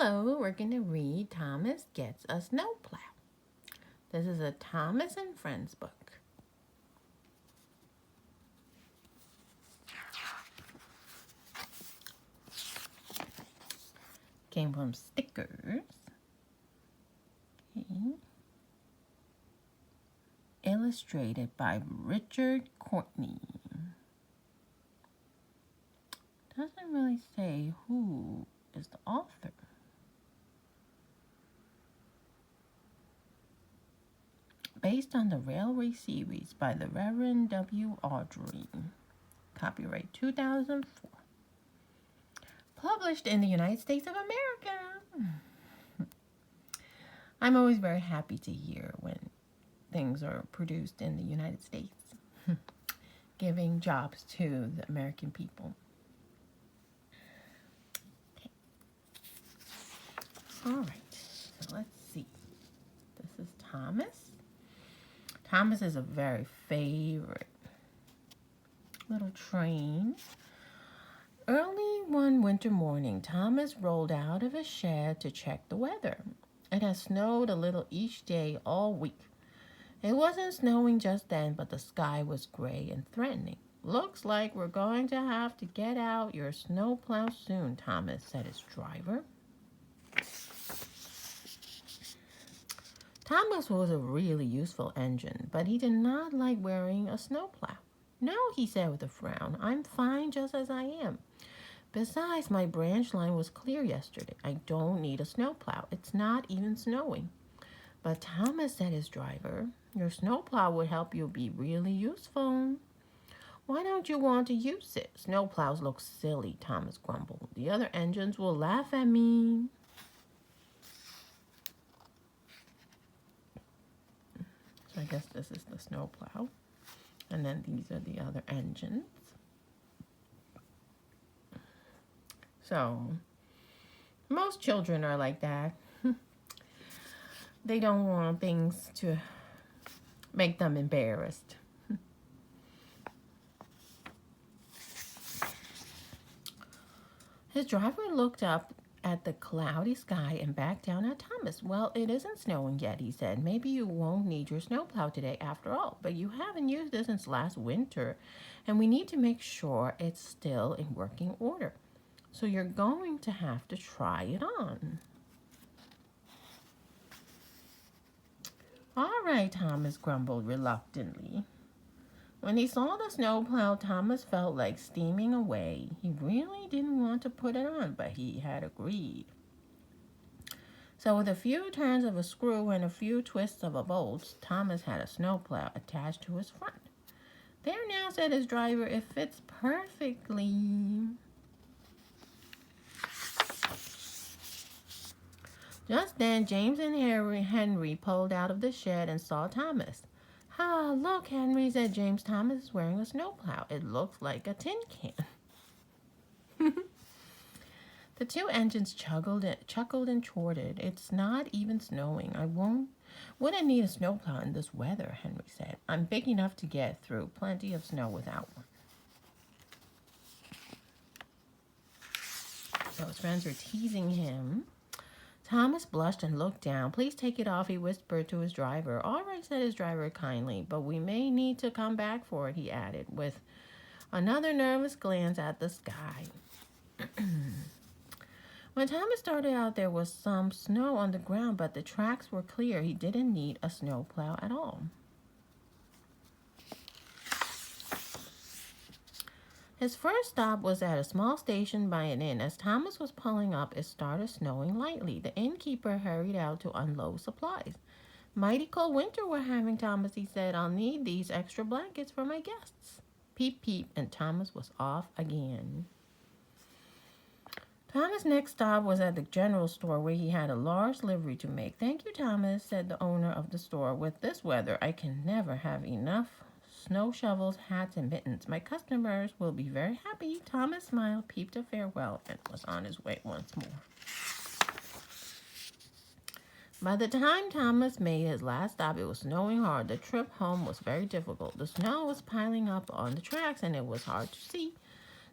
Hello, we're going to read Thomas Gets a Snowplow. This is a Thomas and Friends book. Came from Stickers. Okay. Illustrated by Richard Courtney. Doesn't really say who is the author. Based on the Railway series by the Reverend W. Audrey. Copyright 2004. Published in the United States of America. I'm always very happy to hear when things are produced in the United States, giving jobs to the American people. Okay. All right, so let's see. This is Thomas. Thomas is a very favorite little train. Early one winter morning, Thomas rolled out of his shed to check the weather. It had snowed a little each day all week. It wasn't snowing just then, but the sky was gray and threatening. "Looks like we're going to have to get out your snowplow soon," Thomas said his driver. Thomas was a really useful engine, but he did not like wearing a snowplow. "No," he said with a frown, "I'm fine just as I am. Besides, my branch line was clear yesterday. I don't need a snowplow. It's not even snowing." "But Thomas," said his driver, "your snowplow would help you be really useful." "Why don't you want to use it?" "Snowplows look silly," Thomas grumbled. "The other engines will laugh at me." So I guess this is the snowplow. And then these are the other engines. So most children are like that. They don't want things to make them embarrassed. His driver looked up at the cloudy sky and back down at Thomas. "Well, it isn't snowing yet," he said. "Maybe you won't need your snowplow today after all, but you haven't used it since last winter, and we need to make sure it's still in working order. So you're going to have to try it on." "All right," Thomas grumbled reluctantly. When he saw the snowplow, Thomas felt like steaming away. He really didn't want to put it on, but he had agreed. So with a few turns of a screw and a few twists of a bolt, Thomas had a snowplow attached to his front. "There now," said his driver, "it fits perfectly." Just then, James and Henry pulled out of the shed and saw Thomas. "Ah, look, Henry," said James. "Thomas is wearing a snowplow. It looks like a tin can." The two engines chuckled and chortled. "It's not even snowing. Wouldn't need a snowplow in this weather," Henry said. "I'm big enough to get through plenty of snow without one." So his friends were teasing him. Thomas blushed and looked down. "Please take it off," he whispered to his driver. "All right," said his driver kindly, "but we may need to come back for it," he added, with another nervous glance at the sky. When Thomas started out, there was some snow on the ground, but the tracks were clear. He didn't need a snowplow at all. His first stop was at a small station by an inn. As Thomas was pulling up, it started snowing lightly. The innkeeper hurried out to unload supplies. "Mighty cold winter we're having, Thomas," he said. "I'll need these extra blankets for my guests." Peep, peep, and Thomas was off again. Thomas' next stop was at the general store, where he had a large livery to make. "Thank you, Thomas," said the owner of the store. "With this weather, I can never have enough snow shovels, hats, and mittens. My customers will be very happy." Thomas smiled, peeped a farewell, and was on his way once more. By the time Thomas made his last stop, it was snowing hard. The trip home was very difficult. The snow was piling up on the tracks, and it was hard to see.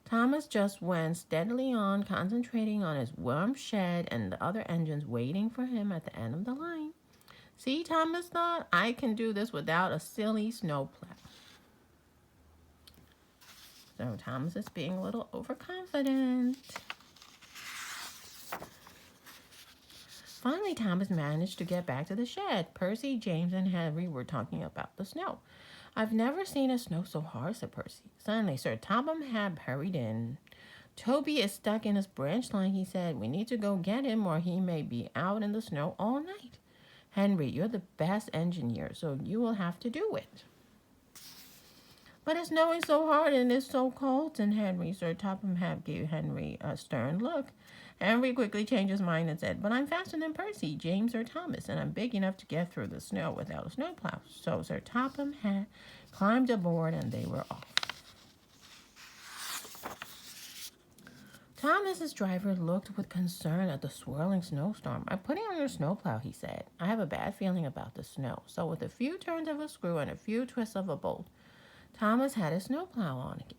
Thomas just went steadily on, concentrating on his warm shed and the other engines waiting for him at the end of the line. See, Thomas thought, I can do this without a silly snowplow. So Thomas is being a little overconfident. Finally, Thomas managed to get back to the shed. Percy, James, and Henry were talking about the snow. I've never seen it snow so hard, said Percy. Suddenly, Sir Topham Hatt hurried in. Toby is stuck in his branch line, he said. We need to go get him or he may be out in the snow all night. Henry, you're the best engineer, so you will have to do it. But it's snowing so hard and it's so cold, said Henry. Sir Topham Hatt gave Henry a stern look. Henry quickly changed his mind and said, but I'm faster than Percy, James, or Thomas, and I'm big enough to get through the snow without a snowplow. So Sir Topham Hatt climbed aboard and they were off. Thomas's driver looked with concern at the swirling snowstorm. I'm putting on your snowplow, he said. I have a bad feeling about the snow. So with a few turns of a screw and a few twists of a bolt, Thomas had his snowplow on again.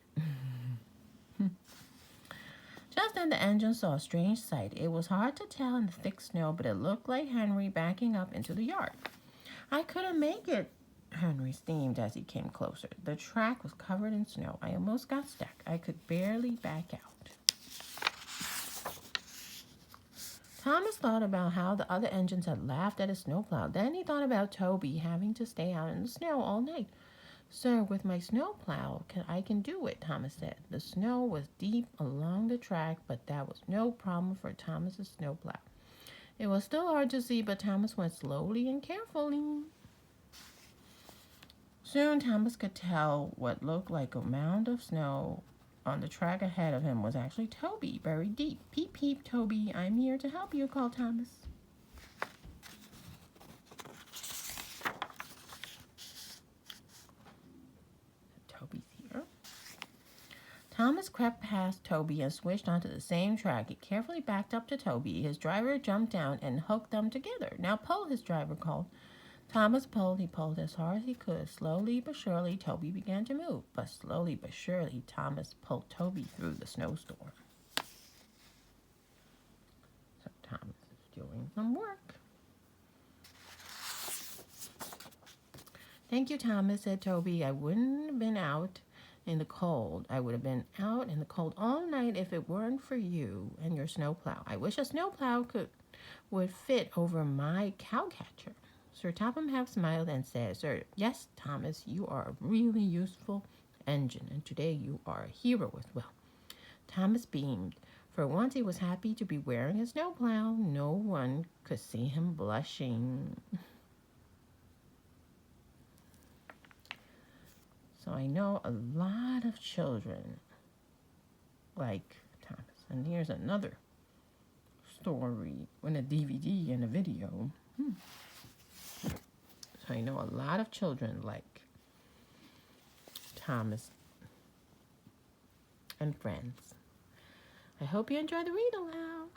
Just then the engine saw a strange sight. It was hard to tell in the thick snow, but it looked like Henry backing up into the yard. I couldn't make it, Henry steamed as he came closer. The track was covered in snow. I almost got stuck. I could barely back out. Thomas thought about how the other engines had laughed at his snowplow. Then he thought about Toby having to stay out in the snow all night. Sir, with my snowplow, I can do it, Thomas said. The snow was deep along the track, but that was no problem for Thomas's snowplow. It was still hard to see, but Thomas went slowly and carefully. Soon Thomas could tell what looked like a mound of snow on the track ahead of him was actually Toby, buried deep. Peep, peep, Toby, I'm here to help you, called Thomas. Toby's here. Thomas crept past Toby and switched onto the same track. He carefully backed up to Toby. His driver jumped down and hooked them together. Now pull, his driver called. Thomas pulled. He pulled as hard as he could. Slowly but surely, Toby began to move. But slowly but surely, Thomas pulled Toby through the snowstorm. So Thomas is doing some work. Thank you, Thomas, said Toby. I wouldn't have been out in the cold. I would have been out in the cold all night if it weren't for you and your snowplow. I wish a snowplow would fit over my cowcatcher. Sir Topham Hatt smiled and said, Sir, yes, Thomas, you are a really useful engine, and today you are a hero as well. Thomas beamed. For once he was happy to be wearing a snowplow. No one could see him blushing. So I know a lot of children like Thomas. And here's another story with a DVD and a video. So I know a lot of children like Thomas and friends. I hope you enjoy the read aloud.